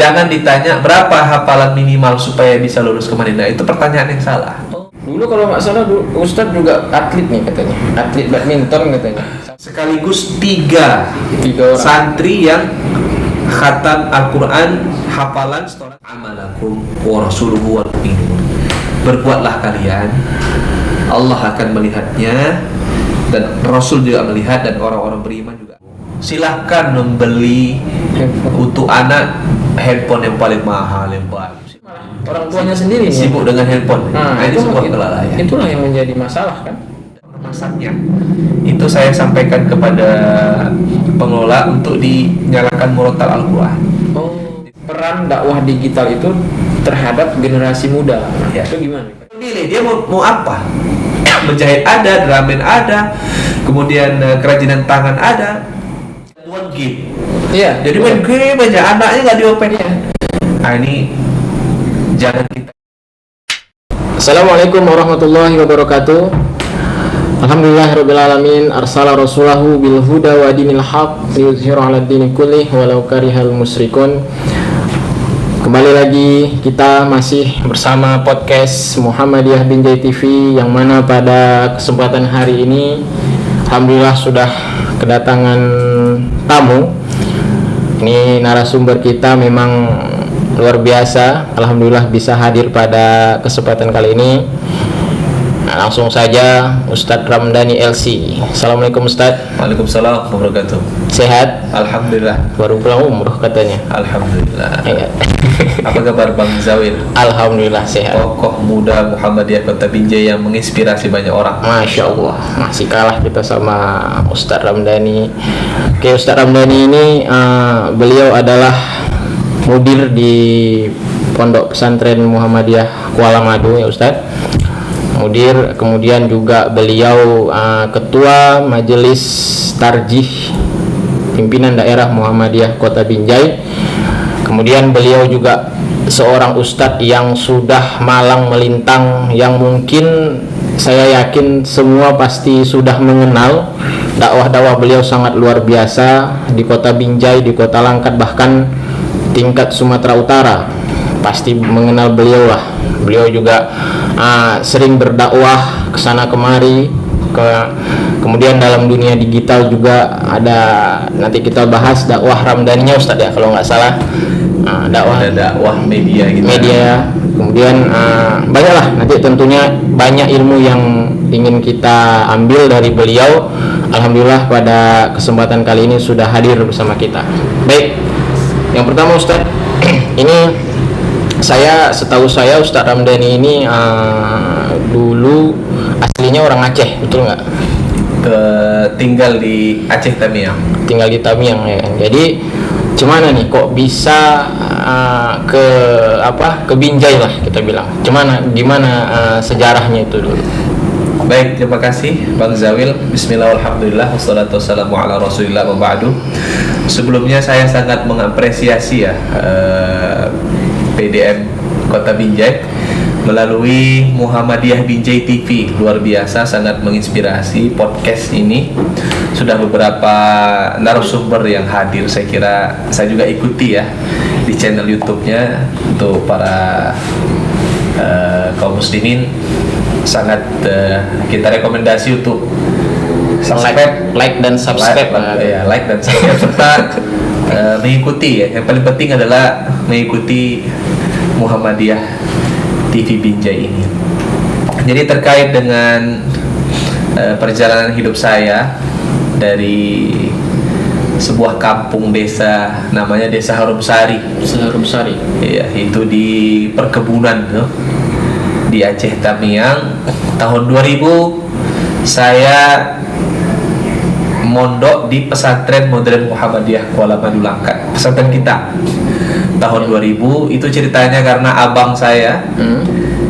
Jangan ditanya berapa hafalan minimal supaya bisa lulus ke Madinah. Itu pertanyaan yang salah. Dulu kalau nggak salah Ustadz juga atlet nih katanya, atlet badminton katanya. Sekaligus tiga orang santri yang khatam Al-Quran, hafalan setoran amalakum wa rasuluhu wal mu'minun. Berbuatlah kalian, Allah akan melihatnya, dan Rasul juga melihat, dan orang-orang beriman juga. Silahkan membeli untuk anak handphone yang paling mahal, yang bagus. Orang tuanya sendiri sibuk dengan handphone. Ini sebuah kelalaian. Itulah yang menjadi masalah kan. Masaknya itu saya sampaikan kepada pengelola untuk dinyalakan murotal Al-Quran. Peran dakwah digital itu terhadap generasi muda. Ya. Itu gimana? Pilih dia mau apa? Menjahit ada, dramen ada, kemudian kerajinan tangan ada. Buat game. Iya. Jadi main game aja, anaknya nggak diopen ya. Nah ini jangan kita. Assalamualaikum warahmatullahi wabarakatuh. Alhamdulillahirrabbilalamin. Arsala rasulahu bil huda wa dinil haq liyudhhiru 'ala dini kullih walau karihal musyrikun. Kembali lagi kita masih bersama podcast Muhammadiyah Binjai TV, yang mana pada kesempatan hari ini alhamdulillah sudah kedatangan tamu. Ini narasumber kita memang luar biasa. Alhamdulillah bisa hadir pada kesempatan kali ini. Nah, langsung saja Ustadz Ramdhani LC. Assalamualaikum Ustadz. Waalaikumsalam warahmatullahi wabarakatuh. Sehat? Alhamdulillah. Baru pulang umroh katanya. Alhamdulillah. Iya. Apa kabar Bang Zawil? Alhamdulillah sehat. Tokoh muda Muhammadiyah Kota Binjai yang menginspirasi banyak orang. Masya Allah, masih kalah kita sama Ustadz Ramdhani. Oke, Ustadz Ramdhani ini beliau adalah mudir di Pondok Pesantren Muhammadiyah Kuala Madu ya Ustadz. Mudir, kemudian juga beliau ketua Majelis Tarjih Pimpinan Daerah Muhammadiyah Kota Binjai. Kemudian beliau juga seorang ustadz yang sudah malang melintang, yang mungkin saya yakin semua pasti sudah mengenal. Dakwah-dakwah beliau sangat luar biasa di Kota Binjai, di Kota Langkat, bahkan tingkat Sumatera Utara pasti mengenal beliau lah. Beliau juga sering berdakwah ke sana kemari, kemudian dalam dunia digital juga ada, nanti kita bahas dakwah Ramdhaninya Ustadz ya kalau nggak salah. Dakwah media gitu. Media. Kemudian banyaklah, nanti tentunya banyak ilmu yang ingin kita ambil dari beliau. Alhamdulillah pada kesempatan kali ini sudah hadir bersama kita. Baik, yang pertama Ustadz, ini setahu saya Ustadz Ramdhani ini dulu aslinya orang Aceh, betul nggak? Tinggal di Aceh Tamiang. Tinggal di Tamiang ya. Jadi gimana nih kok bisa ke Binjai lah kita bilang. Gimana sejarahnya itu dulu? Baik, terima kasih Bang Zawil. Bismillah, alhamdulillah, wassalatu wassalamu ala rasulillah wa ba'du. Sebelumnya saya sangat mengapresiasi ya PDM Kota Binjai melalui Muhammadiyah Binjai TV, luar biasa, sangat menginspirasi. Podcast ini sudah beberapa narasumber yang hadir, saya kira saya juga ikuti ya di channel YouTube-nya. Untuk para kaum muslimin sangat kita rekomendasi untuk like dan subscribe like dan subscribe serta mengikuti ya. Yang paling penting adalah mengikuti Muhammadiyah TV Binjai ini. Jadi terkait dengan perjalanan hidup saya dari sebuah kampung desa namanya Desa Harum Sari. Iya, itu di perkebunan di Aceh Tamiang. Tahun 2000 saya mondok di pesantren modern Muhammadiyah Kuala Madu Langkat, pesantren kita. Tahun 2000 itu ceritanya karena abang saya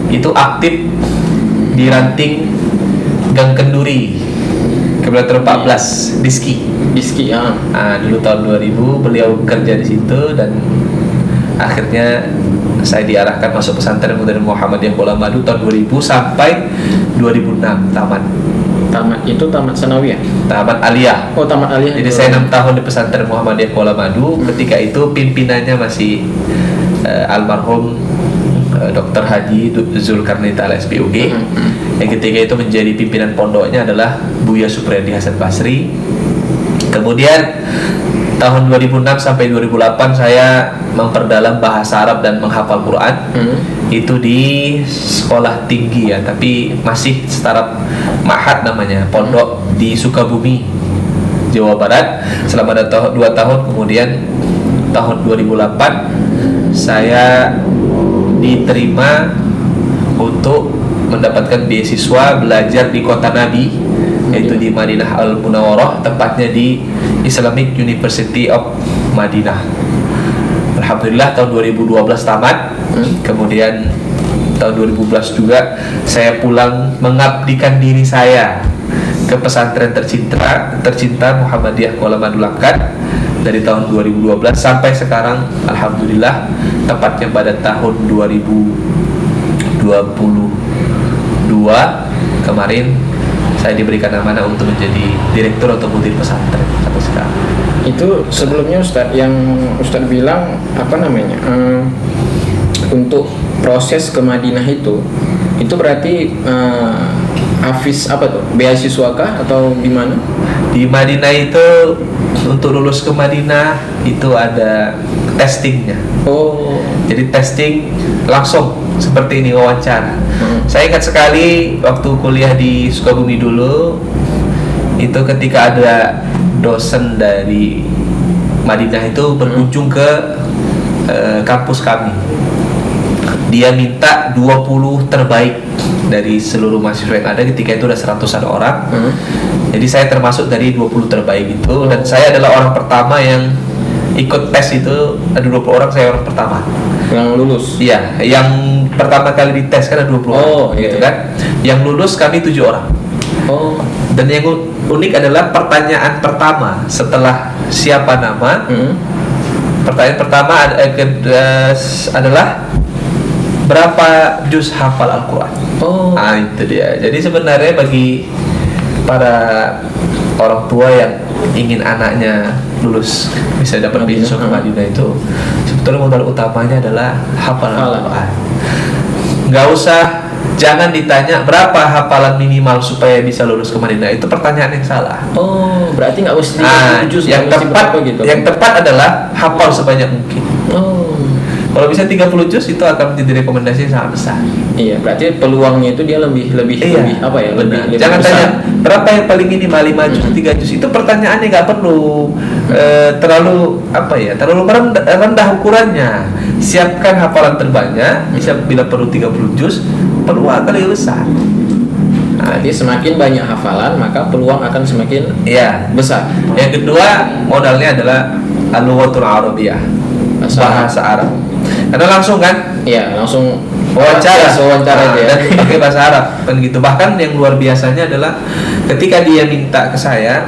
itu aktif di ranting Gang Kenduri kilometer 14 Diski ya. Dulu tahun 2000 beliau kerja di situ, dan akhirnya saya diarahkan masuk pesantren modern Muhammadiyah Kuala Madu tahun 2000 sampai 2006 tamat. Tamat itu tamat sanawiyah. tamat aliyah. Oh, tamat aliyah. Jadi saya 6 tahun di pesantren Muhammadiyah Kuala Madu. Ketika itu pimpinannya masih almarhum Dr. Haji Zulkarnain Ta'ala SPOG. Yang ketika itu menjadi pimpinan pondoknya adalah Buya Supriyadi Hasan Basri. Kemudian tahun 2006 sampai 2008 saya memperdalam bahasa Arab dan menghafal Quran. Itu di sekolah tinggi ya, tapi masih setara ma'had namanya, pondok di Sukabumi, Jawa Barat selama 2 tahun. Kemudian tahun 2008 saya diterima untuk mendapatkan beasiswa belajar di kota Nabi, yaitu di Madinah Al-Munawwarah, tepatnya di Islamic University of Madinah. Alhamdulillah tahun 2012 tamat. Kemudian tahun 2012 juga saya pulang mengabdikan diri saya ke pesantren tercinta Muhammadiyah Kuala Madu Langkat dari tahun 2012 sampai sekarang. Alhamdulillah tepatnya pada tahun 2022 kemarin saya diberikan amanah untuk menjadi direktur atau mudir pesantren sampai sekarang. Itu sebelumnya Ustadz, yang Ustadz bilang apa namanya, untuk proses ke Madinah itu berarti Hafiz apa tuh, beasiswa kah atau gimana? Di Madinah itu untuk lulus ke Madinah itu ada testingnya. Oh, Jadi testing langsung seperti ini, wawancara. Saya ingat sekali waktu kuliah di Sukabumi dulu, itu ketika ada dosen dari Madinah itu berkunjung ke kampus kami. Dia minta 20 terbaik dari seluruh mahasiswa yang ada. Ketika itu ada 100-an orang. Jadi saya termasuk dari 20 terbaik itu. Dan saya adalah orang pertama yang ikut tes itu. Ada 20 orang, saya orang pertama yang lulus. Iya, yang pertama kali dites kan ada 20 orang, gitu iya. kan. Yang lulus kami 7 orang. Oh, Dan yang unik adalah pertanyaan pertama setelah siapa nama. Pertanyaan pertama adalah berapa juz hafal Al-Quran. oh, Nah itu dia. Jadi sebenarnya bagi para orang tua yang ingin anaknya lulus bisa dapat beasiswa ke Madinah itu, sebetulnya modal utamanya adalah hafal Al-Quran. Nggak usah, jangan ditanya berapa hafalan minimal supaya bisa lulus ke Madinah. Itu pertanyaan yang salah. oh, berarti nggak mesti juz, yang nggak mesti tepat berapa gitu. yang tepat adalah hafal sebanyak mungkin. Oh, Kalau bisa 30 juz itu akan menjadi rekomendasi yang sangat besar. iya, berarti peluangnya itu dia lebih apa ya? Benar. Lebih Jangan besar. tanya berapa yang paling minimal 5 juz, 3 juz. Itu pertanyaannya nggak perlu terlalu terlalu rendah ukurannya. Siapkan hafalan terbanyak, bisa bila perlu 30 juz, peluang akan lebih besar. Berarti semakin banyak hafalan maka peluang akan semakin Iya. besar. Yang kedua modalnya adalah al-lughatul arabiyyah, bahasa Arab. Karena langsung kan Iya, langsung wawancara aja ya. dan pakai bahasa Arab kan gitu. Bahkan yang luar biasanya adalah ketika dia minta ke saya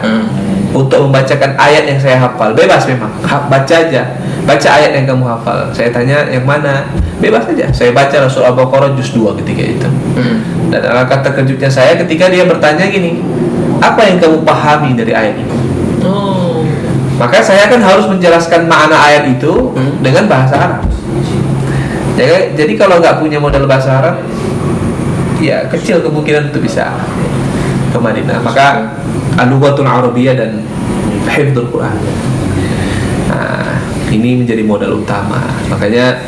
untuk membacakan ayat yang saya hafal, bebas memang, baca aja, baca ayat yang kamu hafal. Saya tanya yang mana, bebas aja. Saya baca Surah Al-Baqarah juz 2 ketika itu. Dan alangkah terkejutnya saya ketika dia bertanya gini, apa yang kamu pahami dari ayat ini? Oh, Maka saya kan harus menjelaskan makna ayat itu dengan bahasa Arab. Jadi kalau nggak punya modal bahasa Arab, ya kecil kemungkinan untuk bisa ke Madinah. Maka al-lughatul arabiyyah dan hifdzul Quran. Nah, ini menjadi modal utama. Makanya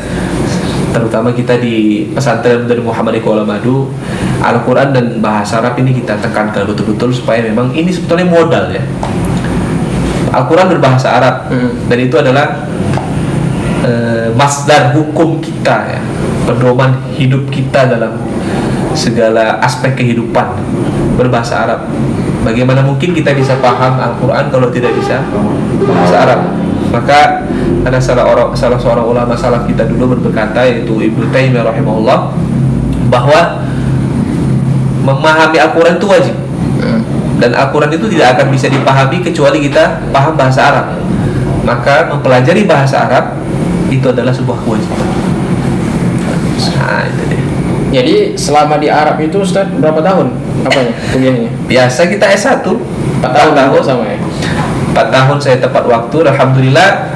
terutama kita di pesantren dari Muhammadiyah Kuala Madu, Al-Quran dan bahasa Arab ini kita tekankan betul-betul supaya memang ini sebetulnya modal ya. Al-Quran berbahasa Arab dan itu adalah masdar hukum kita ya, pedoman hidup kita dalam segala aspek kehidupan, berbahasa Arab. Bagaimana mungkin kita bisa paham Al-Quran kalau tidak bisa bahasa Arab? Maka ada salah seorang ulama salaf kita dulu berkata, yaitu Ibnu Taimiyah rahimahullah, bahwa memahami Al-Quran itu wajib, dan Al-Quran itu tidak akan bisa dipahami kecuali kita paham bahasa Arab. Maka mempelajari bahasa Arab itu adalah sebuah kewajiban. Nah, itu deh. Jadi selama di Arab itu Ustaz berapa tahun apanya kuliahnya? Biasa kita S1 4 tahun juga sama ya. 4 tahun saya tepat waktu. Alhamdulillah.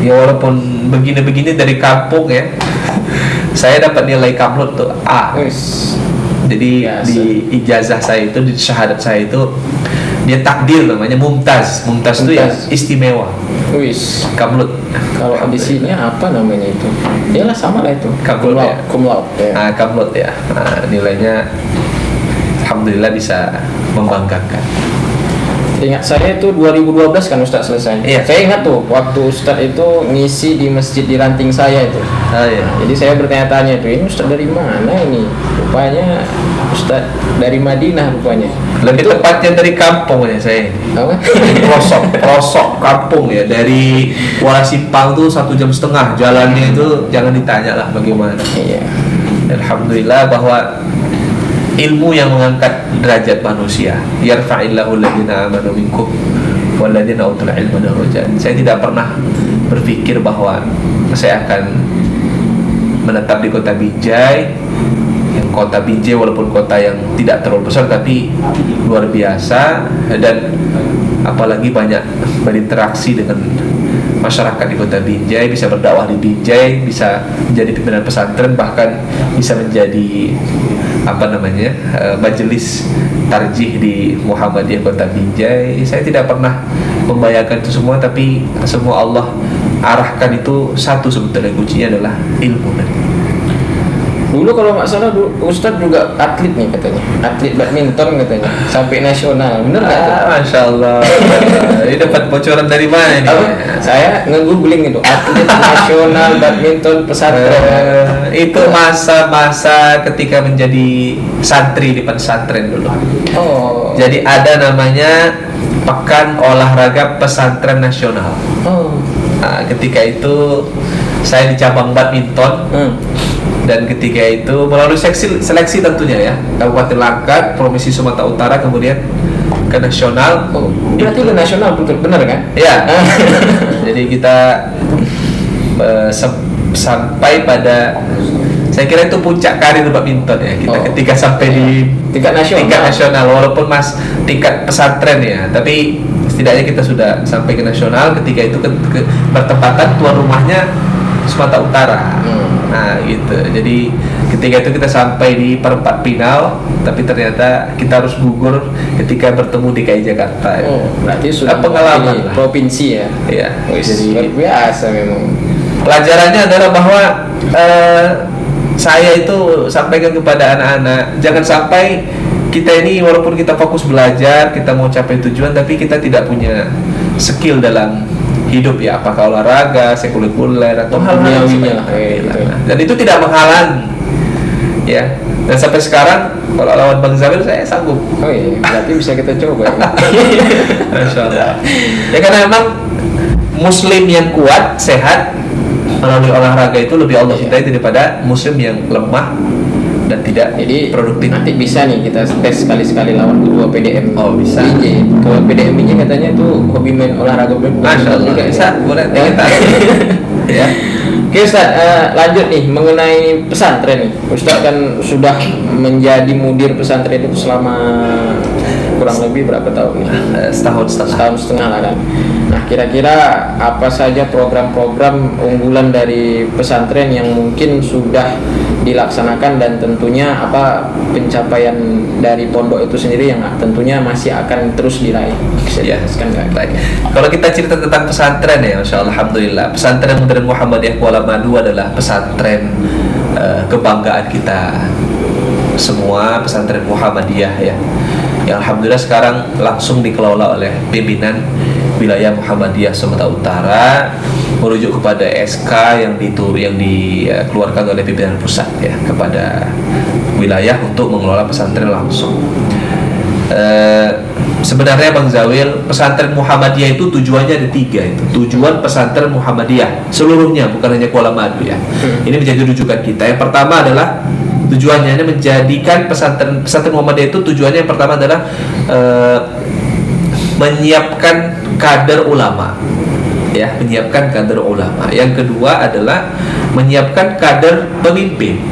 Ya walaupun begini-begini dari kampung ya, saya dapat nilai kamlut tuh A. Wis. Jadi Biasa. di ijazah saya itu, di syahadat saya itu, dia takdir namanya mumtaz. Mumtaz itu ya Mumtaz. istimewa. Wis. Kamlut. Kalau di sini apa namanya itu? Iyalah sama lah itu. Cum laude ya? Cum laude, ya. Nah, kamlut ya. Nah, nilainya alhamdulillah bisa membanggakan. Ingat saya itu 2012 kan Ustaz selesai. Iya. Saya ingat tuh waktu Ustaz itu ngisi di masjid di ranting saya itu. Oh iya. Jadi saya bertanya-tanya tuh, ini Ustaz dari mana ini? Rupanya Ustaz dari Madinah rupanya. Lebih Itu- tepatnya dari kampung ya saya. Apa? Pelosok kampung ya, dari Kuala Simpang tuh 1,5 jam jalannya, itu jangan ditanya lah bagaimana. Iya. Alhamdulillah bahwa ilmu yang mengangkat derajat manusia. Yarfa'illahu alladziina aamanu minkum walladziina utul ilma darajat. Saya tidak pernah berpikir bahwa saya akan menetap di kota Binjai. Yang kota Binjai walaupun kota yang tidak terlalu besar tapi luar biasa, dan apalagi banyak berinteraksi dengan masyarakat di kota Binjai, bisa berdakwah di Binjai, bisa menjadi pimpinan pesantren, bahkan bisa menjadi majelis tarjih di Muhammadiyah kota Binjai. Saya tidak pernah membayangkan itu semua, tapi semua Allah arahkan itu satu, sebetulnya kuncinya adalah ilmu. Dulu kalau nggak salah Ustadz juga atlet nih katanya, atlet badminton katanya, sampai nasional, bener nggak? tuh? Masya Allah. Ini dapat bocoran dari mana ini? Apa? Saya nge-googling itu, atlet nasional badminton pesantren. Itu masa-masa ketika menjadi santri di pesantren dulu. Oh. Jadi ada namanya Pekan Olahraga Pesantren Nasional. Oh. Nah, ketika itu saya di cabang badminton, dan ketika itu melalui seleksi tentunya ya, Kabupaten Langkat, Provinsi Sumatera Utara, kemudian ke nasional. Oh, berarti ke nasional benar kan? Ya. Jadi kita sampai pada, saya kira itu puncak karir badminton ya kita, ketika sampai di tingkat nasional. walaupun tingkat pesantren ya, tapi setidaknya kita sudah sampai ke nasional. Ketika itu bertepatan tuan rumahnya Sumatera Utara. Nah gitu, jadi ketika itu kita sampai di perempat final, tapi ternyata kita harus gugur ketika bertemu DKI Jakarta. Oh, berarti sudah pengalaman mewakili lah. provinsi ya. Iya. Jadi luar biasa memang. Pelajarannya adalah bahwa saya itu sampaikan kepada anak-anak, jangan sampai kita ini walaupun kita fokus belajar, kita mau capai tujuan, tapi kita tidak punya skill dalam hidup ya, apakah olahraga, sekuler atau hal-hal Duniawinya lah, gitu. gitu. Dan itu tidak menghalangi ya. Dan sampai sekarang kalau lawan Bang Zawil saya sanggup. Oh iya, berarti bisa kita coba ya. Masya Allah. Ya karena memang Muslim yang kuat, sehat melalui olahraga itu lebih Allah cintai daripada Muslim yang lemah dan tidak Jadi produktif. nanti bisa nih kita tes sekali-sekali lawan ketua PDM. Oh, bisa. BJ. Ketua PDM BJ katanya tuh hobi main olahraga Masya Allah, juga, bisa, ya. boleh Ya. kita. Ya. Oke Ustaz, lanjut nih mengenai pesantren nih. Ustaz kan sudah menjadi mudir pesantren itu selama kurang lebih berapa tahun nih? Setahun. Setahun setengah lah kan. Nah kira-kira apa saja program-program unggulan dari pesantren yang mungkin sudah dilaksanakan, dan tentunya apa pencapaian dari pondok itu sendiri yang tentunya masih akan terus diraih? Bisa Ya, dijelaskan nggak? baik. Kalau kita cerita tentang pesantren ya, Masya Allah, Alhamdulillah, pesantren Modern Muhammadiyah Kuala Madu adalah pesantren kebanggaan kita semua, pesantren Muhammadiyah ya, yang alhamdulillah sekarang langsung dikelola oleh pimpinan wilayah Muhammadiyah Sumatera Utara, merujuk kepada SK yang dikeluarkan oleh pimpinan pusat ya kepada wilayah untuk mengelola pesantren langsung. Sebenarnya Bang Zawil, pesantren Muhammadiyah itu tujuannya ada 3 itu. Tujuan pesantren Muhammadiyah seluruhnya, bukan hanya Kuala Madu ya. Ini menjadi rujukan kita. Yang pertama adalah tujuannya menjadikan pesantren Muhammadiyah itu, tujuannya yang pertama adalah menyiapkan kader ulama. Ya, menyiapkan kader ulama. Yang kedua adalah menyiapkan kader pemimpin.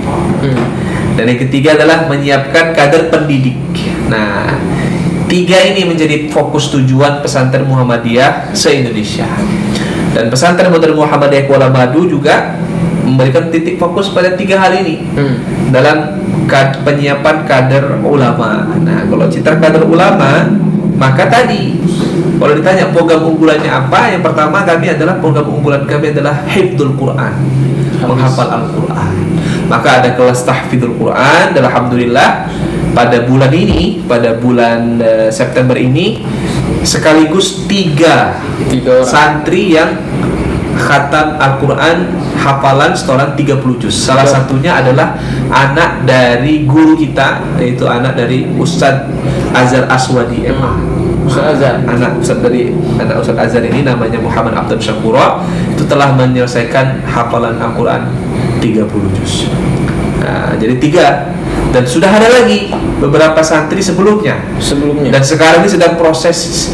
Dan Dan yang ketiga adalah menyiapkan kader pendidik. Nah, 3 ini menjadi fokus tujuan pesantren Muhammadiyah se-Indonesia. Dan pesantren Modern Muhammadiyah Kuala Madu juga memberikan titik fokus pada 3 hal ini dalam penyiapan kader ulama. Nah, kalau citra kader ulama, maka tadi kalau ditanya program unggulannya apa, yang pertama program unggulan kami adalah hifdzul Quran, menghafal Al-Quran. Maka ada kelas tahfidzul Quran, dan alhamdulillah pada bulan September ini sekaligus 3 orang santri yang khatam Al-Quran hafalan setoran 30 juz. Salah satunya adalah anak dari guru kita, yaitu anak dari Ustadz Azhar Aswadi MA. Anak Ustadz Azhar ini namanya Muhammad Abdul Syakura, itu telah menyelesaikan hafalan Al-Quran 30 juz. Nah, jadi 3. Dan sudah ada lagi beberapa santri sebelumnya. Dan sekarang ini sedang proses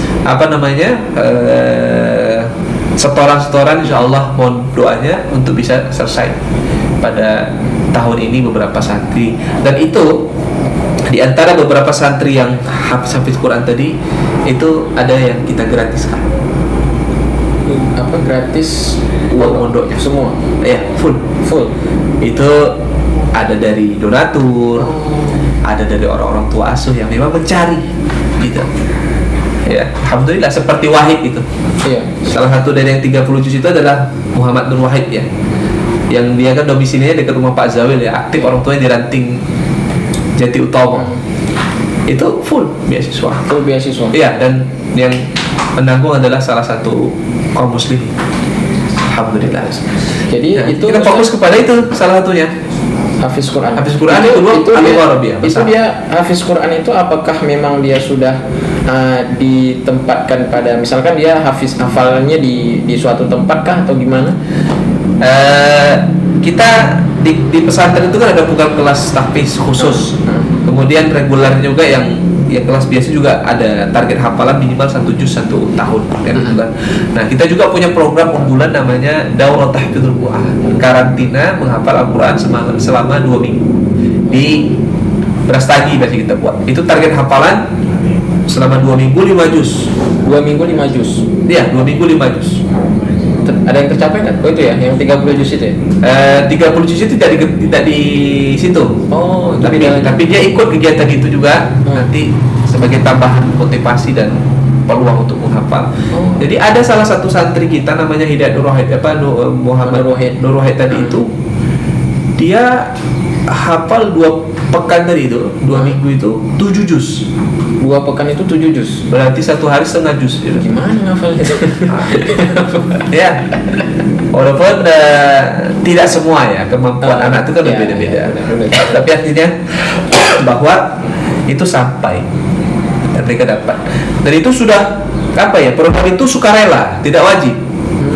setoran, insya Allah mohon doanya untuk bisa selesai pada tahun ini beberapa santri. Dan itu di antara beberapa santri yang hafiz Quran tadi, itu ada yang kita gratiskan. Gratis Uang mondoknya semua? Ya, full. Itu ada dari donatur, ada dari orang-orang tua asuh yang memang mencari gitu. Ya, alhamdulillah, seperti Wahid itu. Iya. Salah satu dari yang 30 juz itu adalah Muhammad Nur Wahid ya. Yang dia kan domisilinya dekat rumah Pak Zawil ya, aktif orang tuanya di Ranting Jati Utomo. Itu full beasiswa. Iya, dan yang menanggung adalah salah satu kaum muslim. Alhamdulillah. Jadi nah, itu kita fokus kepada itu salah satunya. Hafiz Quran itu dia Hafiz Quran itu apakah memang dia sudah ditempatkan pada, misalkan dia hafalnya di suatu tempat kah atau gimana? Kita di pesantren itu kan ada program kelas tahfiz khusus, kemudian reguler juga yang kelas biasa juga ada target hafalan minimal 1 juz 1 tahun kan. Nah, kita juga punya program unggulan namanya Daurah Tahfidzul Quran, karantina menghafal Al-Quran selama 2 minggu di Brastagi biasa kita buat. Itu target hafalan selama 2 minggu 5 juz. 2 minggu 5 juz. Iya, 2 minggu 5 juz. Ada yang tercapai kan? Oh itu ya, yang 30 juz itu ya? 30 juz itu tidak di situ. Oh, tapi dia ikut kegiatan itu juga nanti sebagai tambahan motivasi dan peluang untuk menghafal. Jadi ada salah satu santri kita namanya Hidayat Nur Wahid, Muhammad Nur Wahid tadi itu, dia hafal 2 pekan tadi itu, 2 minggu itu 7 juz. 2 pekan itu 7 juz. Berarti 1 hari setengah juz. Gimana ngafalnya? Ya, walaupun tidak semua ya kemampuan anak itu kan berbeda-beda. Tapi artinya bahwa itu sampai dan mereka dapat. Dan itu sudah program itu sukarela, tidak wajib.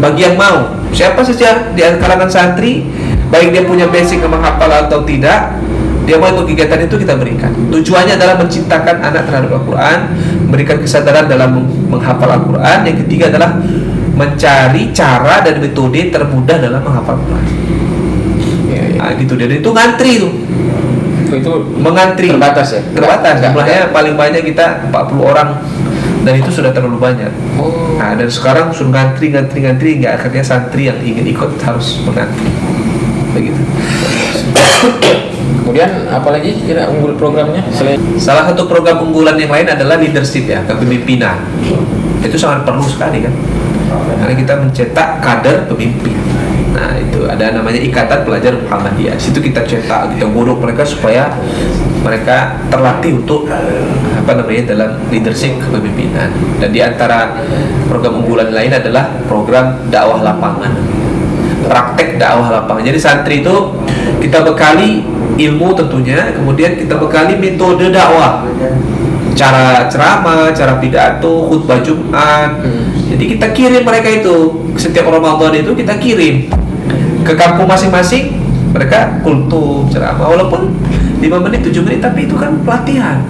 Bagi yang mau, siapa saja di kalangan santri, baik dia punya basic menghafal atau tidak, dia mau ikut kegiatan itu kita berikan. Tujuannya adalah menciptakan anak terhadap Al-Quran, memberikan kesadaran dalam menghafal Al-Quran. Yang ketiga adalah mencari cara dan metode termudah dalam menghafal Al-Quran. Nah, gitu. Dan itu ngantri tuh. Itu mengantri. Terbatas ya? Terbatas. Jumlahnya paling banyak kita 40 orang. Dan itu sudah terlalu banyak. Nah, dan sekarang suruh ngantri, nggak akhirnya santri yang ingin ikut harus mengantri. Begitu. Kemudian apalagi kira unggul programnya selain? Salah satu program unggulan yang lain adalah leadership ya, kepemimpinan. Itu sangat perlu sekali kan, karena kita mencetak kader pemimpin. Nah, itu ada namanya Ikatan Pelajar Muhammadiyah. Situ kita cetak, kita godok mereka supaya mereka terlatih untuk dalam leadership kepemimpinan. Dan di antara program unggulan lain adalah program dakwah lapangan, praktek dakwah lapangan. Jadi santri itu kita bekali ilmu tentunya, kemudian kita bekali metode dakwah, cara ceramah, cara pidato, khutbah Jumat. Jadi kita kirim mereka itu setiap Ramadan itu kita kirim ke kampung masing-masing, mereka kultum ceramah walaupun 5 menit, 7 menit, tapi itu kan pelatihan.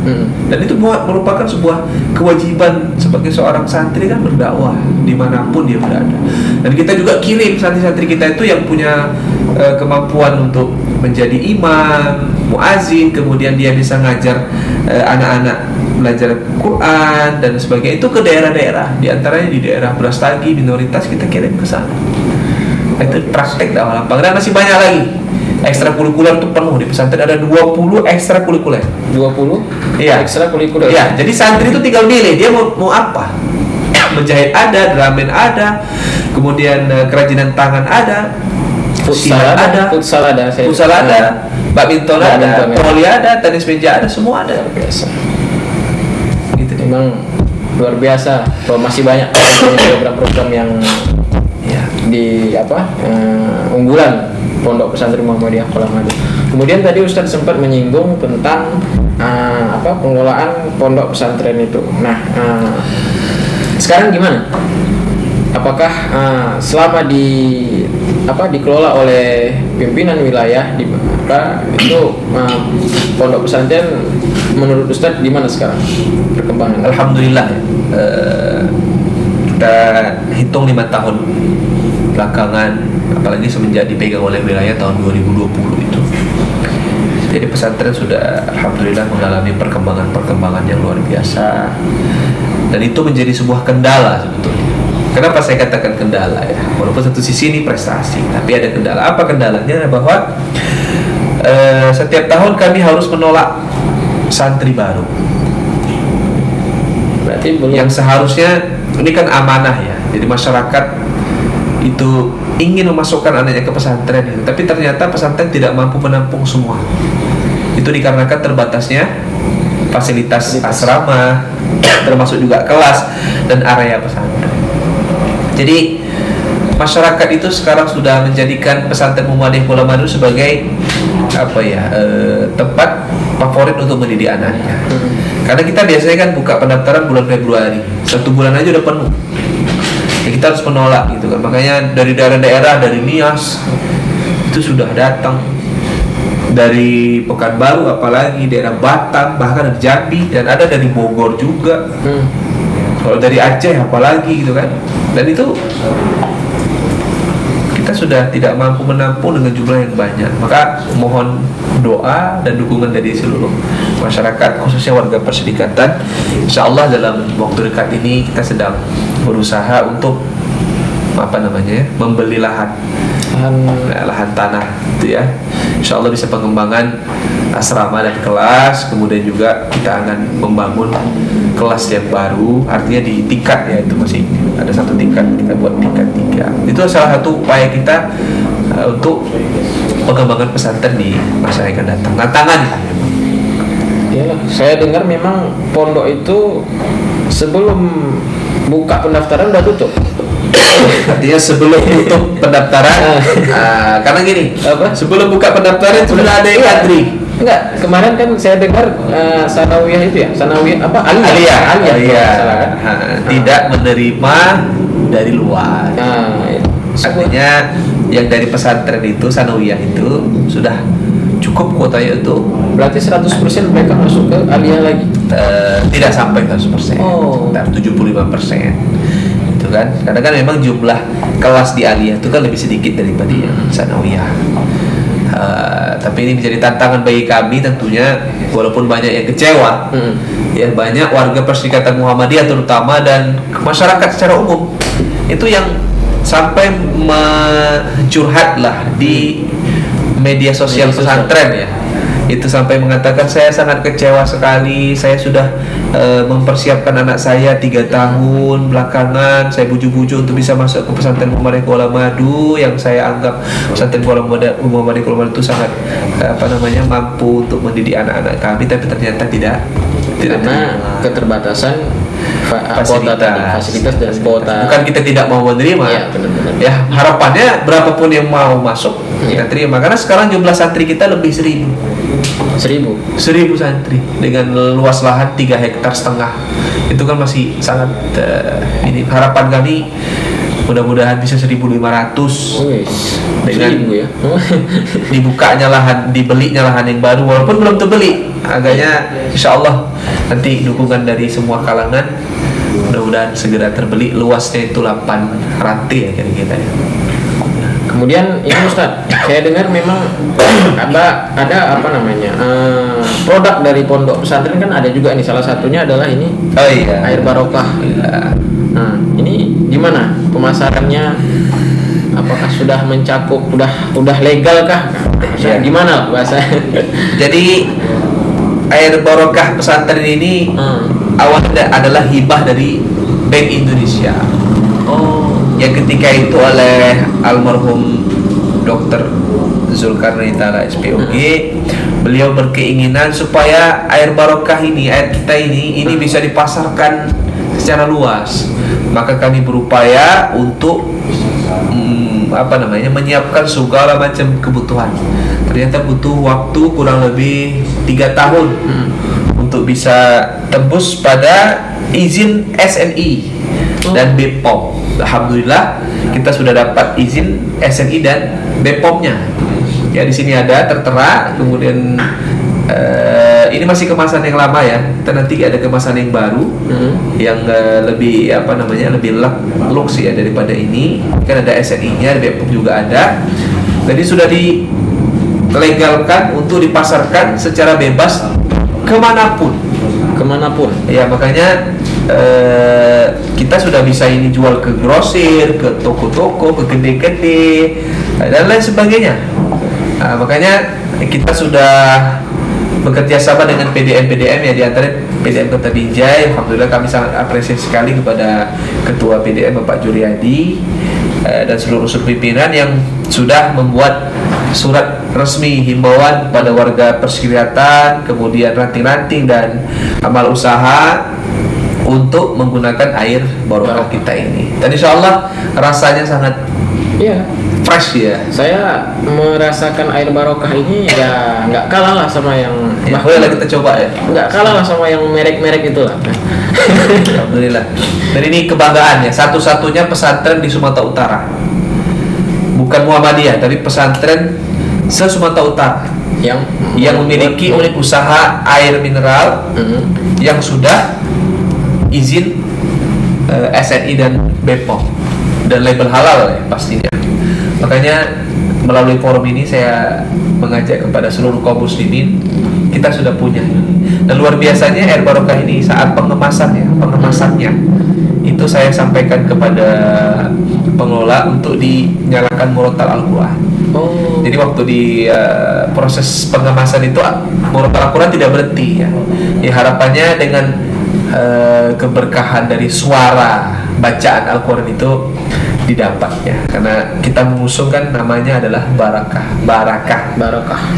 Dan itu merupakan sebuah kewajiban sebagai seorang santri kan, berdakwah dimanapun dia berada. Dan kita juga kirim santri-santri kita itu yang punya kemampuan untuk menjadi imam, muazin, kemudian dia bisa ngajar anak-anak belajar Quran dan sebagainya, itu ke daerah-daerah, diantaranya di daerah Brastagi minoritas kita kirim ke sana. Itu praktek dakwah lapangan. Dan masih banyak lagi ekstrakurikuler tuh penuh di pesantren, ada 20 ekstrakurikuler. 20 Iya. ekstrakurikuler. Iya, jadi santri itu tinggal milih dia mau apa. Menjahit ada, dramen ada, kemudian kerajinan tangan ada, Futsal ada, futsal ada, badminton ada, voli ada, tenis meja ada, semua ada. Luar biasa. Gitu. Memang luar biasa. Masih banyak program-program yang Ya. di unggulan Pondok Pesantren Muhammadiyah Kolamadu. Kemudian tadi Ustadz sempat menyinggung tentang pengelolaan pondok pesantren itu. Nah, sekarang gimana? Apakah selama dikelola oleh pimpinan wilayah di itu pondok pesantren menurut Ustadz di mana sekarang perkembangan? Alhamdulillah, kita hitung 5 tahun belakangan, apalagi semenjak dipegang oleh wilayah tahun 2020 itu. Jadi pesantren sudah alhamdulillah mengalami perkembangan yang luar biasa, dan itu menjadi sebuah kendala sebetulnya. Kenapa saya katakan kendala ya? Walaupun satu sisi ini prestasi, tapi ada kendala. Apa kendalanya? Bahwa setiap tahun kami harus menolak santri baru. Berarti belum. Yang seharusnya ini kan amanah ya. Jadi masyarakat itu ingin memasukkan anaknya ke pesantren itu, tapi ternyata pesantren tidak mampu menampung semua. Itu dikarenakan terbatasnya fasilitas asrama, termasuk juga kelas dan area pesantren. Jadi masyarakat itu sekarang sudah menjadikan pesantren Muhammadiyah Kolamadu sebagai tempat favorit untuk mendidik anaknya. Karena kita biasanya kan buka pendaftaran bulan Februari, 1 bulan aja udah penuh. Ya, kita harus menolak gitu kan. Makanya dari daerah-daerah, dari Nias itu sudah datang, dari Pekanbaru, apalagi daerah Batam, bahkan dari Jambi, dan ada dari Bogor juga. Kalau dari Aceh apalagi gitu kan. Dan itu kita sudah tidak mampu menampung dengan jumlah yang banyak. Maka mohon doa dan dukungan dari seluruh masyarakat, khususnya warga Persidikatan. Insya Allah dalam waktu dekat ini kita sedang berusaha untuk membeli lahan tanah itu ya. Insya Allah bisa pengembangan asrama dan kelas, kemudian juga kita akan membangun kelas yang baru, artinya di tingkat ya, itu masih ada 1 tingkat, kita buat tingkat 3. Itu salah satu upaya kita untuk pengembangan pesantren di masa yang akan datang. Tantangan Iyalah, saya dengar memang pondok itu sebelum buka pendaftaran udah tutup. Artinya sebelum tutup pendaftaran, karena gini, sebelum buka pendaftaran itu sudah ada yang antri. Enggak, kemarin kan saya dengar sanawiyah itu ya, aliyah, tidak menerima dari luar. Artinya yang dari pesantren itu, sanawiyah itu sudah cukup kuotanya itu. Berarti 100% mereka masuk ke aliyah lagi? Tidak sampai 100%, 75%. Itu kan, karena kan memang jumlah kelas di aliyah itu kan lebih sedikit daripada yang sanawiyah. Tapi ini menjadi tantangan bagi kami tentunya, walaupun banyak yang kecewa, ya banyak warga Persidikatan Muhammadiyah terutama dan masyarakat secara umum itu yang sampai mencurhatlah di media sosial pesantren ya. Itu sampai mengatakan, saya sangat kecewa sekali, saya sudah mempersiapkan anak saya 3 tahun belakangan, saya bujuk-bujuk untuk bisa masuk ke pesantren Muhammadiyah Kolamadu, yang saya anggap pesantren Muhammadiyah Kolamadu itu sangat mampu untuk mendidik anak-anak kami, tapi ternyata tidak karena keterbatasan fasilitas dan kuota. Bukan kita tidak mau menerima, ya harapannya berapapun yang mau masuk kita terima, karena sekarang jumlah santri kita lebih 1000 santri dengan luas lahan 3,5 hektar. Itu kan masih sangat ini. Harapan kami mudah-mudahan bisa 1.500 dengan ya. dibukanya lahan, dibelinya lahan yang baru, walaupun belum terbeli. Agaknya insya Allah nanti dukungan dari semua kalangan, mudah-mudahan segera terbeli. Luasnya itu 8 rantai ya kira-kira ya. Kemudian ini Ustaz, saya dengar memang ada apa namanya produk dari pondok pesantren kan ada juga nih, salah satunya adalah ini Oh iya. air barokah. Iya. Nah, ini gimana pemasarannya? Apakah sudah mencakup, udah legal kah? Iya. Gimana bahasa? Jadi air barokah pesantren ini awalnya adalah hibah dari Bank Indonesia. Oh, Yang ketika itu oleh almarhum Dr. Zulkarnain Ta'ala SPOG, beliau berkeinginan supaya air barokah ini, air kita ini bisa dipasarkan secara luas. Maka kami berupaya untuk menyiapkan segala macam kebutuhan. Ternyata butuh waktu kurang lebih 3 tahun untuk bisa tembus pada izin SNI dan BPOM. Alhamdulillah kita sudah dapat izin SNI dan BPOM-nya. Ya, di sini ada tertera. Kemudian ini masih kemasan yang lama ya. Kita nanti ada kemasan yang baru yang lebih lebih lux ya daripada ini. Kan ada SNI-nya, BPOM juga ada. Jadi sudah dilegalkan untuk dipasarkan secara bebas kemanapun. Ya, makanya kita sudah bisa ini jual ke grosir, ke toko-toko, ke gede-gede dan lain sebagainya. Nah, makanya kita sudah bekerja sama dengan PDM ya, di antara PDM Kota Binjai. Alhamdulillah kami sangat apresiasi sekali kepada Ketua PDM Bapak Juriyadi dan seluruh unsur pimpinan yang sudah membuat surat resmi himbauan pada warga persikiratan, kemudian ranting-ranting dan amal usaha untuk menggunakan air barokah kita ini. Dan insya Allah rasanya sangat fresh ya. Saya merasakan air barokah ini ya nggak kalah lah sama yang boleh kita coba ya. Nggak kalah lah sama yang merek-merek itu lah. Alhamdulillah. Dan ini kebanggaan ya, satu-satunya pesantren di Sumatera Utara, bukan Muhammadiyah tapi pesantren se-Sumatera Utara yang memiliki unit usaha air mineral yang sudah izin SNI dan BPOM dan label halal ya pastinya. Makanya melalui forum ini saya mengajak kepada seluruh kaum muslimin, kita sudah punya. Dan luar biasanya air barokah ini saat pengemasannya itu saya sampaikan kepada pengelola untuk dinyalakan murotal Al-Quran. Jadi waktu di proses pengemasan itu murotal Al-Quran tidak berhenti ya. Harapannya dengan keberkahan dari suara bacaan Al-Quran itu didapatnya, karena kita mengusungkan namanya adalah barakah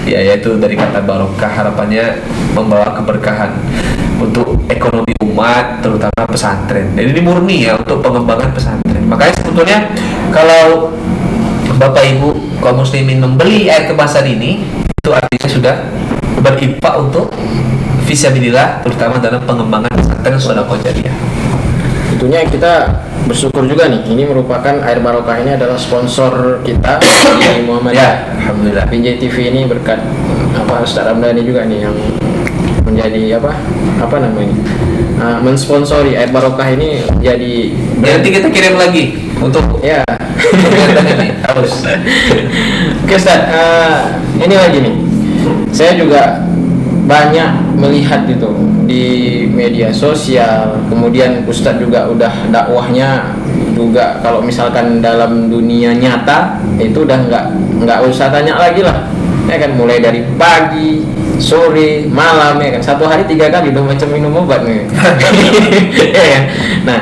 ya, yaitu dari kata barokah, harapannya membawa keberkahan untuk ekonomi umat, terutama pesantren. Dan ini murni ya untuk pengembangan pesantren. Makanya sebetulnya kalau Bapak Ibu kaum muslimin membeli air kemasan ini, itu artinya sudah berinfak untuk fisabilillah, terutama dalam pengembangan pesantren sedekah jariyah. Tentunya kita bersyukur juga nih, ini merupakan air barokah ini adalah sponsor kita di Muhammadiyah. Ya, alhamdulillah. Binjai TV ini berkat Ustaz Ramdhani juga nih yang menjadi mensponsori air barokah ini jadi nanti kita kirim lagi untuk ya. ini harus. Oke Ustaz, ini lagi nih, saya juga banyak melihat itu di media sosial, kemudian Ustadz juga udah dakwahnya juga kalau misalkan dalam dunia nyata itu udah nggak usah tanya lagi lah ya kan, mulai dari pagi, sore, malam ya kan, satu hari 3 kali udah macam minum obat nih. Ya kan? Nah,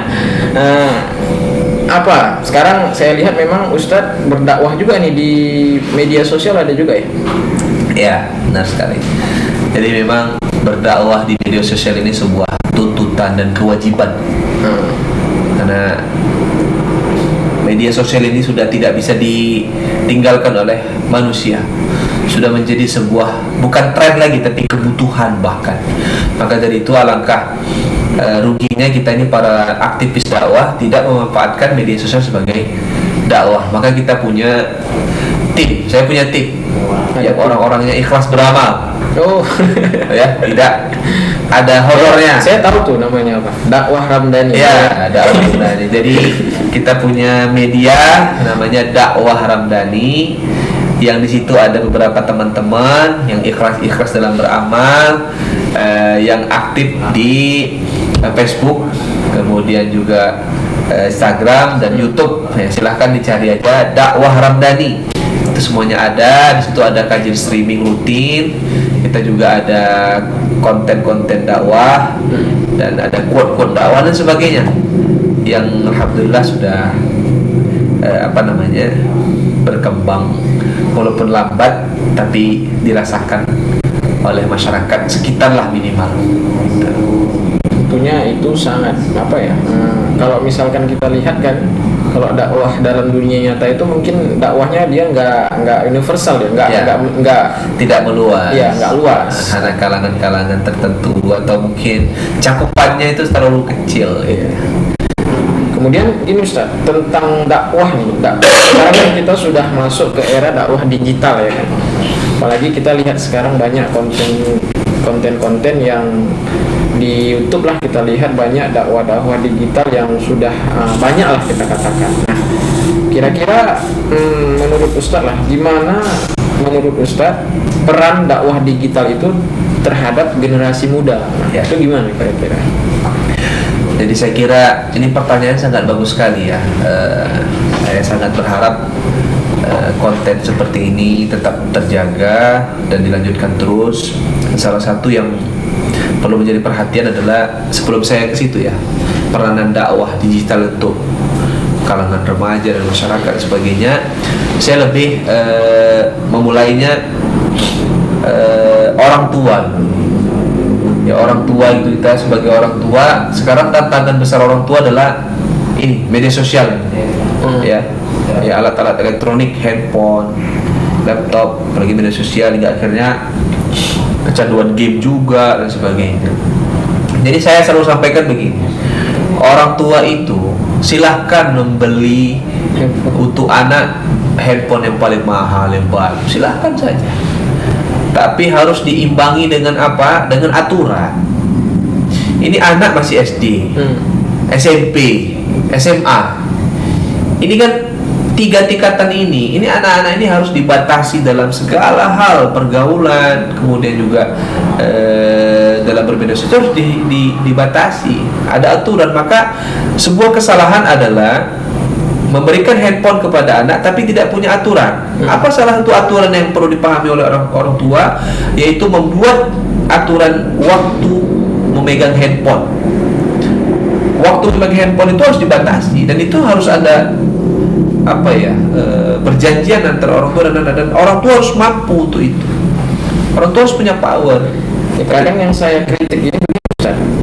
apa sekarang saya lihat memang Ustadz berdakwah juga nih di media sosial, ada juga ya? Ya, benar sekali. Jadi memang berdakwah di media sosial ini sebuah tuntutan dan kewajiban. Karena media sosial ini sudah tidak bisa ditinggalkan oleh manusia. Sudah menjadi sebuah bukan tren lagi tapi kebutuhan bahkan. Maka dari itu alangkah ruginya kita ini para aktivis dakwah tidak memanfaatkan media sosial sebagai dakwah. Maka kita punya tim. Saya punya tim yang orang-orangnya ikhlas beramal. Ya, tidak ada horornya. Saya tahu tuh namanya apa, Dakwah Ramdhani. Ya, Dakwah Ramdhani. Jadi kita punya media namanya Dakwah Ramdhani yang di situ ada beberapa teman-teman yang ikhlas dalam beramal, yang aktif di Facebook, kemudian juga Instagram dan YouTube. Ya, silahkan dicari aja Dakwah Ramdhani. Itu semuanya ada. Di situ ada kajian streaming rutin. Kita juga ada konten-konten dakwah dan ada quote-quote dakwah dan sebagainya yang alhamdulillah sudah berkembang, walaupun lambat tapi dirasakan oleh masyarakat sekitar lah minimal. Tentunya itu sangat kalau misalkan kita lihat kan, kalau dakwah dalam dunia nyata itu mungkin dakwahnya dia nggak universal, dia nggak tidak meluas, nggak luas, hanya kalangan-kalangan tertentu atau mungkin cakupannya itu terlalu kecil. Kemudian ini Ustaz, tentang dakwah nih, sekarang kan kita sudah masuk ke era dakwah digital ya kan. Apalagi kita lihat sekarang banyak konten-konten yang di YouTube lah, kita lihat banyak dakwah digital yang sudah banyak lah kita katakan. Nah, kira-kira menurut Ustaz lah, gimana menurut Ustaz peran dakwah digital itu terhadap generasi muda? Itu gimana kira-kira? Jadi saya kira ini pertanyaan sangat bagus sekali ya. Saya sangat berharap konten seperti ini tetap terjaga dan dilanjutkan terus. Salah satu yang perlu menjadi perhatian adalah, sebelum saya ke situ ya, peranan dakwah digital untuk kalangan remaja dan masyarakat dan sebagainya. Saya lebih memulainya orang tua. Ya, orang tua itu, kita sebagai orang tua sekarang tantangan besar orang tua adalah ini media sosial, ya alat-alat elektronik, handphone, laptop, apalagi media sosial, hingga akhirnya kecanduan game juga dan sebagainya. Jadi saya selalu sampaikan begini, orang tua itu silahkan membeli untuk anak handphone yang paling mahal, yang baru, silahkan saja. Tapi harus diimbangi dengan apa? Dengan aturan. Ini anak masih SD, SMP, SMA. Ini kan 3 tingkatan ini anak-anak ini harus dibatasi dalam segala hal, pergaulan, kemudian juga dalam berbeda sosial harus dibatasi. Ada aturan. Maka sebuah kesalahan adalah memberikan handphone kepada anak tapi tidak punya aturan. Apa salah satu aturan yang perlu dipahami oleh orang tua, yaitu membuat aturan waktu memegang handphone. Waktu memegang handphone itu harus dibatasi, dan itu harus ada perjanjian antara orang tua dan anak, dan orang tua harus mampu untuk itu. Orang tua harus punya power. Kadang yang saya kritik ini,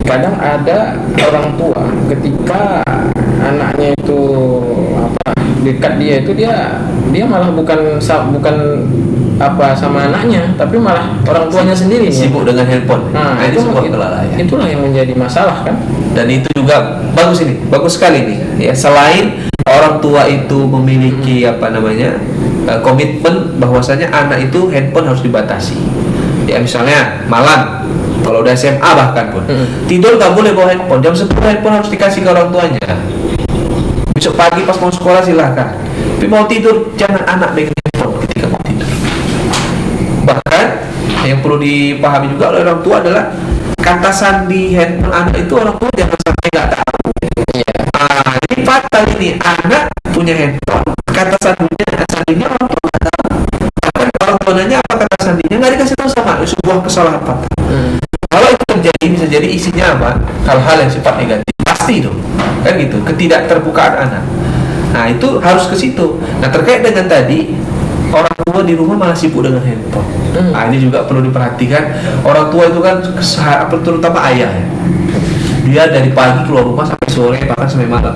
kadang ada orang tua ketika anaknya itu dekat dia itu dia malah bukan sama anaknya, tapi malah orang tuanya sendiri sibuk dengan handphone. Nah, itu sebuah kelalaian. Itulah yang menjadi masalah kan. Dan itu juga bagus sekali nih. Ya, selain orang tua itu memiliki komitmen bahwasanya anak itu handphone harus dibatasi. Ya, misalnya malam kalau udah SMA bahkan pun tidur nggak boleh bawa handphone. Jam 10 handphone harus dikasih ke orang tuanya. Besok pagi pas mau sekolah silahkan. Tapi mau tidur jangan anak pegang handphone ketika mau tidur. Bahkan yang perlu dipahami juga oleh orang tua adalah kata sandi handphone anak itu orang tua jangan sampai nggak tahu. Ini fatal ini, anak punya handphone, kata sandinya orang tua nggak tahu. Bahkan orang tua nanya apa kata sandinya nggak dikasih tahu sama, sebuah kesalahan fatal. Kalau itu terjadi, bisa jadi isinya apa? Hal-hal yang sifat negatif, pasti itu, kan gitu, ketidakterbukaan anak. Nah itu harus ke situ. Nah terkait dengan tadi, orang tua di rumah malah sibuk dengan handphone. Nah ini juga perlu diperhatikan. Orang tua itu kan terutama ayah ya. Dia dari pagi keluar rumah sampai sore, bahkan sampai malam.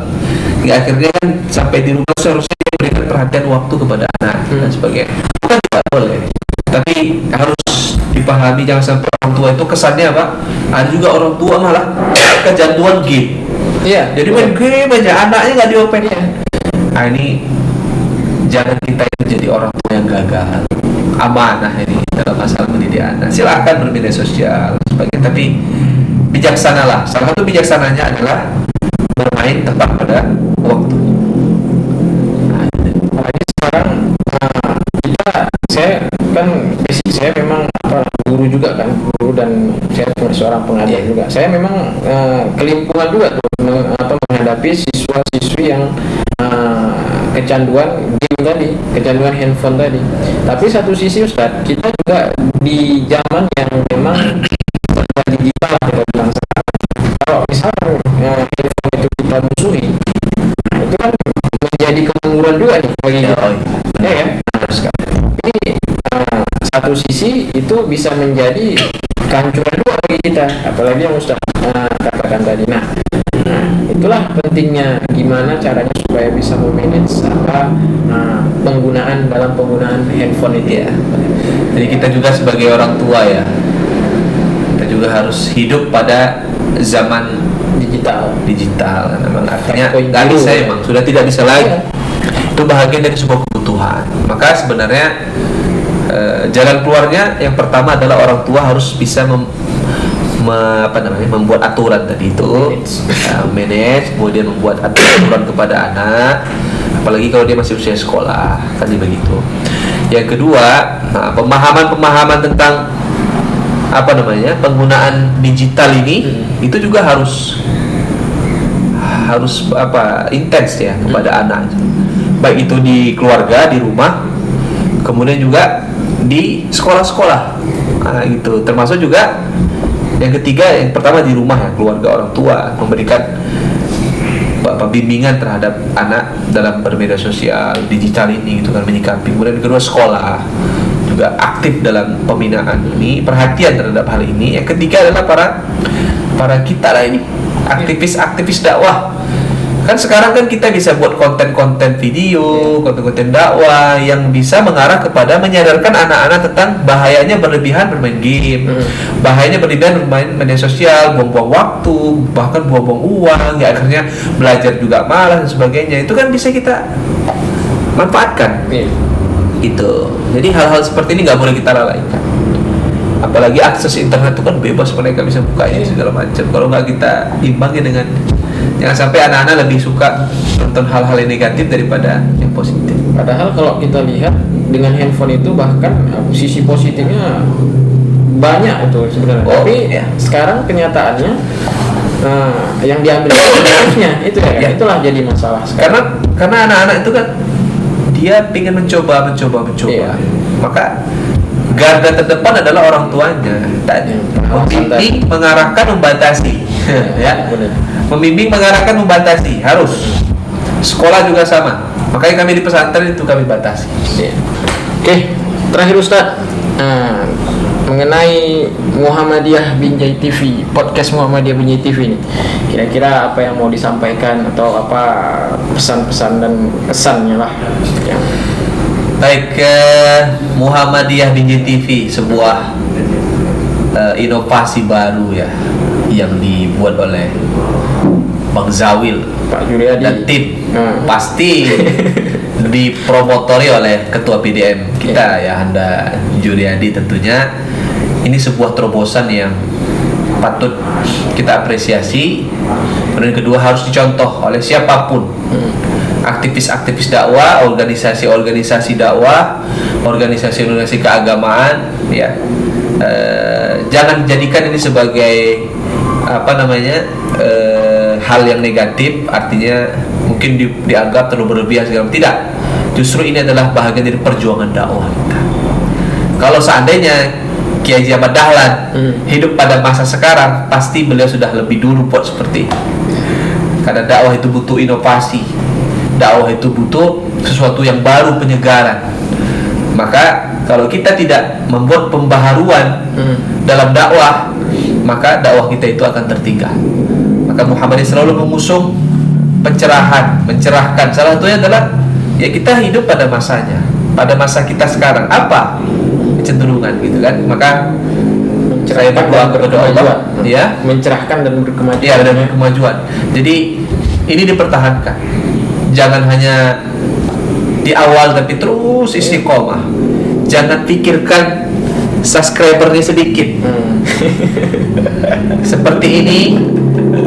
Hingga akhirnya kan sampai di rumah seharusnya dia berikan perhatian waktu kepada anak dan sebagainya. Bukan tidak boleh, tapi harus dipahami jangan sampai orang tua itu kesannya apa? Ada juga orang tua malah kecanduan game. Iya. Jadi main game aja, anaknya nggak diopen ya. Nah ini jangan kita itu jadi orang tua yang gagal. Amanah ini dalam masalah mendidik anak. Silakan bermedia sosial sebagainya, tapi bijaksanalah. Salah satu bijaksananya adalah bermain tepat pada waktu. Apalagi sekarang kita kan basic saya memang guru juga kan, guru, dan saya seorang pengajar juga. Saya memang kelimpungan juga tuh menghadapi siswa-siswi yang kecanduan game tadi, kecanduan handphone tadi. Tapi satu sisi Ustadz, kita juga di zaman yang memang digital kita bilang sekarang. Kalau misalnya handphone itu kita musuhi, itu kan menjadi kemunduran juga nih bagi kita. Ya kan? Ini satu sisi itu bisa menjadi kehancuran juga bagi kita, apalagi yang Ustaz katakan tadi. Nah, itulah pentingnya gimana caranya supaya bisa memanage penggunaan handphone itu ya. Jadi kita juga sebagai orang tua ya, kita juga harus hidup pada zaman digital kan, memang artinya nggak bisa, emang sudah tidak bisa lagi. Itu bahagian dari sebuah kebutuhan. Maka sebenarnya jalan keluarnya yang pertama adalah orang tua harus bisa membuat aturan tadi itu, manage, kemudian membuat aturan kepada anak, apalagi kalau dia masih usia sekolah, tadi begitu. Yang kedua, pemahaman tentang penggunaan digital ini itu juga harus intens ya kepada anak, baik itu di keluarga, di rumah, kemudian juga di sekolah-sekolah, gitu. Termasuk juga yang ketiga, yang pertama di rumah ya, keluarga, orang tua memberikan bimbingan terhadap anak dalam bermedia sosial digital ini, gitu kan, menyikapi. Kemudian kedua, sekolah juga aktif dalam pembinaan ini, perhatian terhadap hal ini. Yang ketiga adalah para kita lah ini, aktivis dakwah. Kan sekarang kan kita bisa buat konten-konten video, konten-konten dakwah yang bisa mengarah kepada menyadarkan anak-anak tentang bahayanya berlebihan bermain game, bahayanya berlebihan bermain media sosial, buang-buang waktu, bahkan buang-buang uang, ya akhirnya belajar juga malas dan sebagainya. Itu kan bisa kita manfaatkan. Gitu. Jadi hal-hal seperti ini nggak boleh kita lalaikan. Apalagi akses internet itu kan bebas, mereka bisa bukanya segala macam. Kalau nggak kita imbangi dengan, jangan sampai anak-anak lebih suka nonton hal-hal yang negatif daripada yang positif. Padahal kalau kita lihat dengan handphone itu bahkan sisi positifnya banyak itu sebenarnya. Tapi sekarang kenyataannya yang diambil negatifnya itu ya, itulah jadi masalah sekarang. Karena anak-anak itu kan dia ingin mencoba. Maka garda terdepan adalah orang tuanya tadi, membimbing, mengarahkan, membatasi. Ya, membimbing, mengarahkan, membatasi, harus. Sekolah juga sama. Makanya kami di pesantren itu kami batasi. Oke, terakhir Ustadz, mengenai Muhammadiyah Binjai TV, podcast Muhammadiyah Binjai TV ini, kira-kira apa yang mau disampaikan atau apa pesan-pesan dan kesannya lah yang... Baik, Muhammadiyah Binjai TV, sebuah inovasi baru ya yang dibuat oleh Bang Zawil, Pak Juryadi dan tim, pasti dipromotori oleh Ketua PDM kita ya, Anda Juryadi tentunya. Ini sebuah terobosan yang patut kita apresiasi. Kemudian kedua, harus dicontoh oleh siapapun, aktivis-aktivis dakwah, organisasi-organisasi dakwah, organisasi-organisasi keagamaan ya. Jangan jadikan ini sebagai hal yang negatif, artinya mungkin dianggap terlalu berlebihan segala. Tidak, justru ini adalah bahagian dari perjuangan dakwah kita. Kalau seandainya Kiai Haji Ahmad Dahlan hidup pada masa sekarang, pasti beliau sudah lebih dulu buat seperti ini. Karena dakwah itu butuh inovasi, dakwah itu butuh sesuatu yang baru, penyegaran. Maka kalau kita tidak membuat pembaharuan dalam dakwah, maka dakwah kita itu akan tertinggal. Maka Muhammadiyah selalu mengusung pencerahan, mencerahkan. Salah satunya adalah ya kita hidup pada masanya, pada masa kita sekarang, apa kecenderungan gitu kan. Maka saya berdoa kepada Allah ya, mencerahkan dan berkemajuan. Ya, dan berkemajuan. Jadi ini dipertahankan. Jangan hanya di awal tapi terus istiqomah. Jangan pikirkan subscribernya sedikit. Seperti ini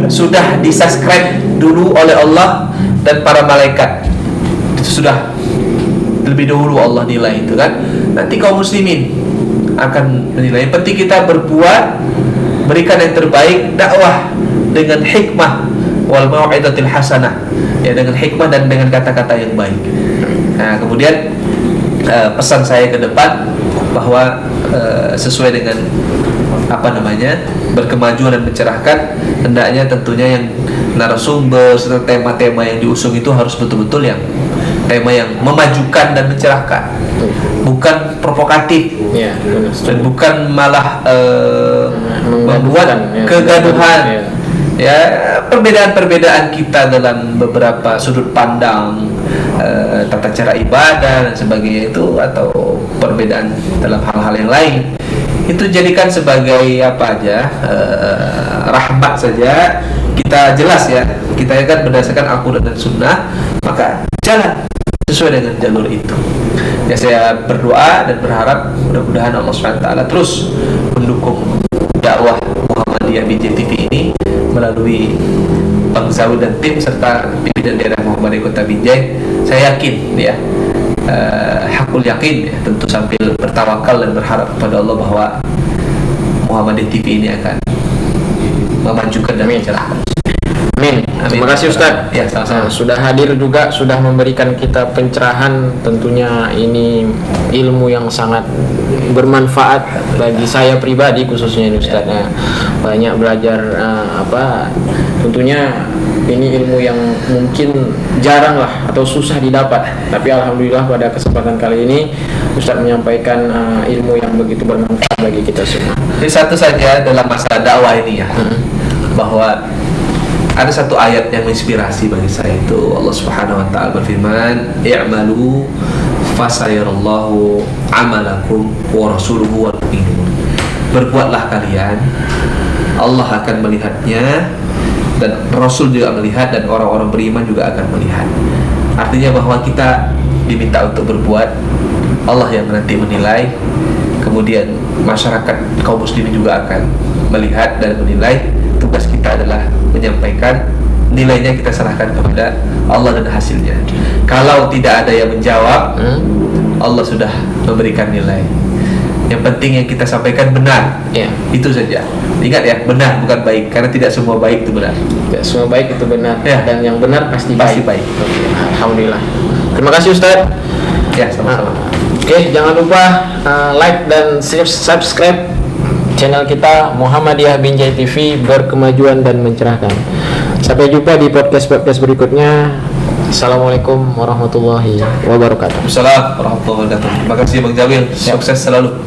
sudah di-subscribe dulu oleh Allah dan para malaikat. Itu sudah lebih dahulu Allah nilai itu kan. nanti kaum muslimin akan menilai. Yang penting kita berbuat, berikan yang terbaik, dakwah dengan hikmah wal mau'izatil hasanah, ya, dengan hikmah dan dengan kata-kata yang baik. Nah, kemudian pesan saya ke depan bahwa sesuai dengan berkemajuan dan mencerahkan, hendaknya tentunya yang narasumber serta tema-tema yang diusung itu harus betul-betul yang tema yang memajukan dan mencerahkan, bukan provokatif, Ya, benar. dan bukan malah membuat ya, kegaduhan. ya. Ya, perbedaan-perbedaan kita dalam beberapa sudut pandang, tata cara ibadah dan sebagainya itu, atau perbedaan dalam hal-hal yang lain, itu jadikan sebagai rahmat saja. Kita jelas ya, kita kan berdasarkan Al-Quran dan Sunnah, maka jalan sesuai dengan jalur itu. Ya, saya berdoa dan berharap mudah-mudahan Allah SWT terus mendukung dakwah Muhammadiyah BJTV ini melalui Bang Zawid dan tim serta pimpinan daerah Muhammadiyah Kota Binjai. Saya yakin ya, hakul yakin ya, tentu sambil bertawakal dan berharap kepada Allah bahwa Muhammadiyah TV ini akan memajukan dan mencerahkan. Amin. Terima kasih Ustadz. Ya, sama-sama. Sudah hadir juga, sudah memberikan kita pencerahan. Tentunya ini ilmu yang sangat bermanfaat bagi saya pribadi khususnya ini Ustadz. Nah, banyak belajar tentunya ini ilmu yang mungkin jarang lah atau susah didapat. Tapi alhamdulillah pada kesempatan kali ini Ustadz menyampaikan ilmu yang begitu bermanfaat bagi kita semua. Jadi satu saja dalam masalah dakwah ini ya, bahwa ada satu ayat yang menginspirasi bagi saya, itu Allah Subhanahu wa taala berfirman, "I'malu fasayarallahu amalakum wa rasuluhu wal mu'minun." Berbuatlah kalian, Allah akan melihatnya, dan Rasul juga melihat, dan orang-orang beriman juga akan melihat. Artinya bahwa kita diminta untuk berbuat, Allah yang nanti menilai, kemudian masyarakat kaum muslimin juga akan melihat dan menilai. Tugas kita adalah menyampaikan, nilainya kita serahkan kepada Allah dan hasilnya. Kalau tidak ada yang menjawab, Allah sudah memberikan nilai. Yang penting yang kita sampaikan benar, Ya. itu saja. Ingat ya, benar bukan baik, karena tidak semua baik itu benar. Tidak semua baik itu benar, Ya. dan yang benar pasti Pasti baik. baik. Oke, alhamdulillah. Terima kasih Ustadz. Ya, sama-sama. Oke, jangan lupa like dan subscribe channel kita Muhammadiyah Binjai TV, berkemajuan dan mencerahkan. Sampai jumpa di podcast berikutnya. Assalamualaikum warahmatullahi wabarakatuh. Assalamualaikum warahmatullahi wabarakatuh. Terima kasih Bang Jawil. Sukses selalu.